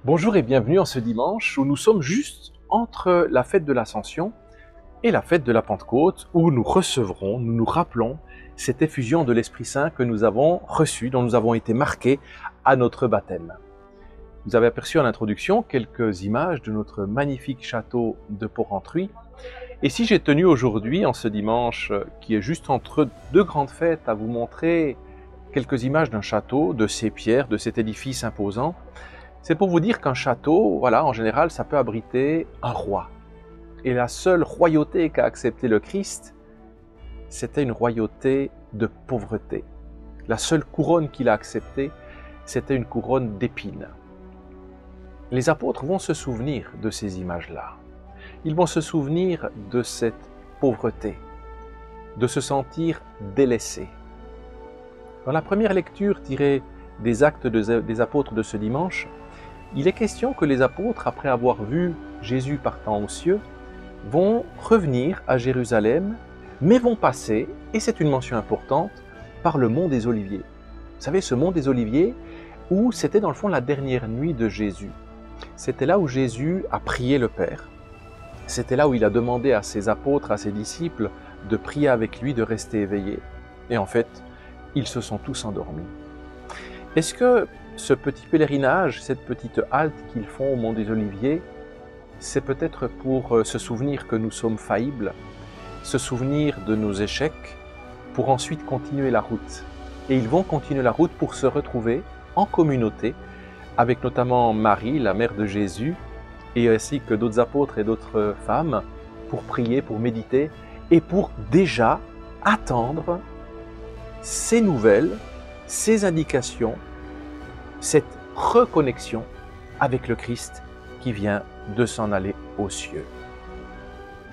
Bonjour et bienvenue en ce dimanche où nous sommes juste entre la fête de l'Ascension et la fête de la Pentecôte où nous recevrons, nous nous rappelons cette effusion de l'Esprit Saint que nous avons reçue, dont nous avons été marqués à notre baptême. Vous avez aperçu en introduction quelques images de notre magnifique château de Porrentruy. Et si j'ai tenu aujourd'hui, en ce dimanche qui est juste entre deux grandes fêtes, à vous montrer quelques images d'un château, de ses pierres, de cet édifice imposant, c'est pour vous dire qu'un château, voilà, en général, ça peut abriter un roi. Et la seule royauté qu'a accepté le Christ, c'était une royauté de pauvreté. La seule couronne qu'il a acceptée, c'était une couronne d'épines. Les apôtres vont se souvenir de ces images-là. Ils vont se souvenir de cette pauvreté, de se sentir délaissés. Dans la première lecture tirée des actes des apôtres de ce dimanche, il est question que les apôtres, après avoir vu Jésus partant aux cieux, vont revenir à Jérusalem, mais vont passer, et c'est une mention importante, par le mont des Oliviers. Vous savez, ce mont des Oliviers, où c'était dans le fond la dernière nuit de Jésus. C'était là où Jésus a prié le Père. C'était là où il a demandé à ses apôtres, à ses disciples, de prier avec lui, de rester éveillés. Et en fait, ils se sont tous endormis. Est-ce que ce petit pèlerinage, cette petite halte qu'ils font au mont des Oliviers, c'est peut-être pour se souvenir que nous sommes faillibles, se souvenir de nos échecs, pour ensuite continuer la route. Et ils vont continuer la route pour se retrouver en communauté, avec notamment Marie, la mère de Jésus, et ainsi que d'autres apôtres et d'autres femmes, pour prier, pour méditer, et pour déjà attendre ces nouvelles, ces indications, cette reconnexion avec le Christ qui vient de s'en aller aux cieux.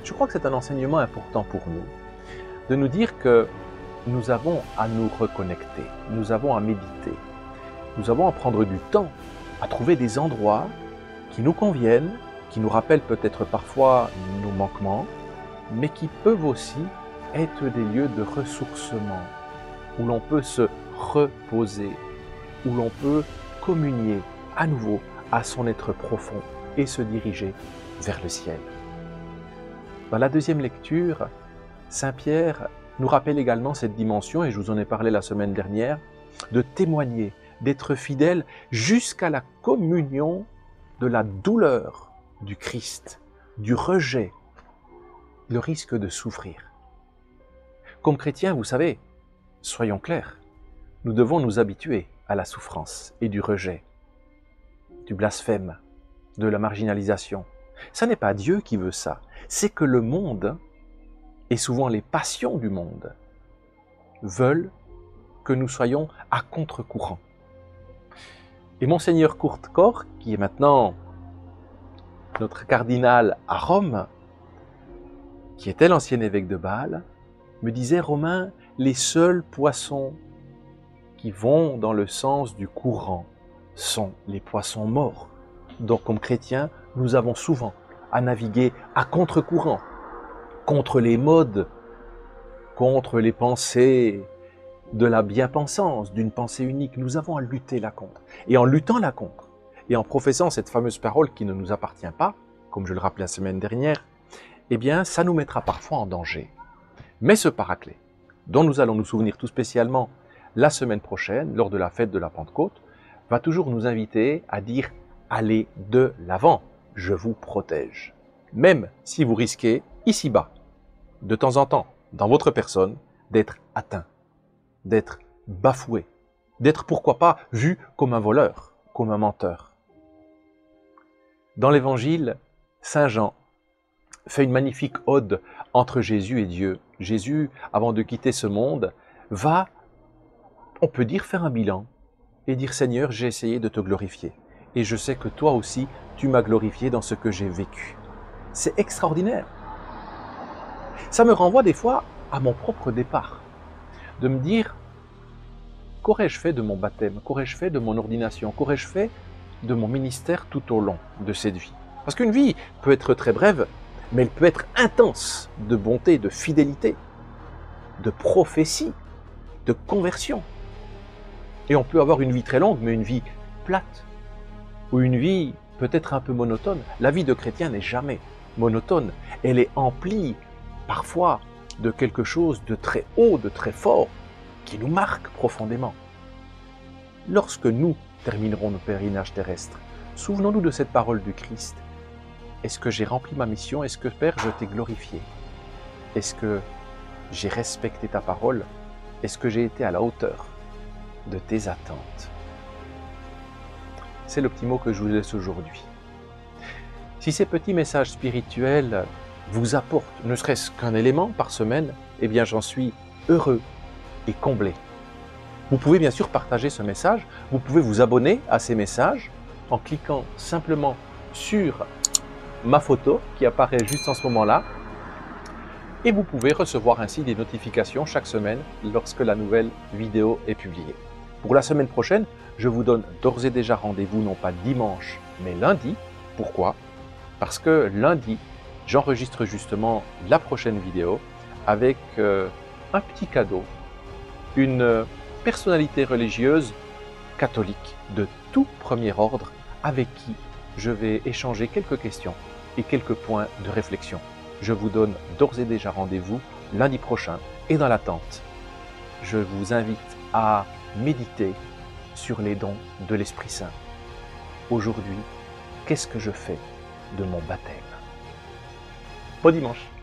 Je crois que c'est un enseignement important pour nous, de nous dire que nous avons à nous reconnecter, nous avons à méditer, nous avons à prendre du temps, à trouver des endroits qui nous conviennent, qui nous rappellent peut-être parfois nos manquements, mais qui peuvent aussi être des lieux de ressourcement, où l'on peut se reposer, où l'on peut communier à nouveau à son être profond et se diriger vers le ciel. Dans la deuxième lecture, Saint Pierre nous rappelle également cette dimension, et je vous en ai parlé la semaine dernière, de témoigner, d'être fidèle jusqu'à la communion de la douleur du Christ, du rejet, le risque de souffrir. Comme chrétiens, vous savez, soyons clairs, nous devons nous habituer à la souffrance et du rejet, du blasphème, de la marginalisation. Ce n'est pas Dieu qui veut ça, c'est que le monde, et souvent les passions du monde, veulent que nous soyons à contre-courant. Et Monseigneur Courtecor, qui est maintenant notre cardinal à Rome, qui était l'ancien évêque de Bâle, me disait: Romain, les seuls poissons qui vont dans le sens du courant sont les poissons morts. Donc comme chrétiens, nous avons souvent à naviguer à contre-courant, contre les modes, contre les pensées de la bien-pensance, d'une pensée unique. Nous avons à lutter là contre. Et en luttant là contre, et en professant cette fameuse parole qui ne nous appartient pas, comme je le rappelais la semaine dernière, eh bien, ça nous mettra parfois en danger. Mais ce paraclet, dont nous allons nous souvenir tout spécialement la semaine prochaine, lors de la fête de la Pentecôte, va toujours nous inviter à dire « Allez de l'avant, je vous protège ». Même si vous risquez, ici-bas, de temps en temps, dans votre personne, d'être atteint, d'être bafoué, d'être pourquoi pas vu comme un voleur, comme un menteur. Dans l'Évangile, Saint Jean fait une magnifique ode entre Jésus et Dieu. Jésus, avant de quitter ce monde, va, on peut dire, faire un bilan et dire: Seigneur, j'ai essayé de te glorifier. Et je sais que toi aussi, tu m'as glorifié dans ce que j'ai vécu. C'est extraordinaire. Ça me renvoie des fois à mon propre départ, de me dire: qu'aurais-je fait de mon baptême? Qu'aurais-je fait de mon ordination? Qu'aurais-je fait de mon ministère tout au long de cette vie? Parce qu'une vie peut être très brève, mais elle peut être intense de bonté, de fidélité, de prophétie, de conversion. Et on peut avoir une vie très longue, mais une vie plate, ou une vie peut-être un peu monotone. La vie de chrétien n'est jamais monotone. Elle est emplie parfois de quelque chose de très haut, de très fort, qui nous marque profondément. Lorsque nous terminerons nos pèlerinages terrestres, souvenons-nous de cette parole du Christ. Est-ce que j'ai rempli ma mission? Est-ce que, Père, je t'ai glorifié? Est-ce que j'ai respecté ta parole? Est-ce que j'ai été à la hauteur de tes attentes? C'est le petit mot que je vous laisse aujourd'hui. Si ces petits messages spirituels vous apportent ne serait-ce qu'un élément par semaine, eh bien j'en suis heureux et comblé. Vous pouvez bien sûr partager ce message, vous pouvez vous abonner à ces messages en cliquant simplement sur ma photo qui apparaît juste en ce moment-là, et vous pouvez recevoir ainsi des notifications chaque semaine lorsque la nouvelle vidéo est publiée. Pour la semaine prochaine, je vous donne d'ores et déjà rendez-vous non pas dimanche, mais lundi. Pourquoi? Parce que lundi, j'enregistre justement la prochaine vidéo avec un petit cadeau, une personnalité religieuse catholique de tout premier ordre avec qui je vais échanger quelques questions et quelques points de réflexion. Je vous donne d'ores et déjà rendez-vous lundi prochain et dans l'attente, je vous invite à méditer sur les dons de l'Esprit Saint. Aujourd'hui, qu'est-ce que je fais de mon baptême? Bon dimanche!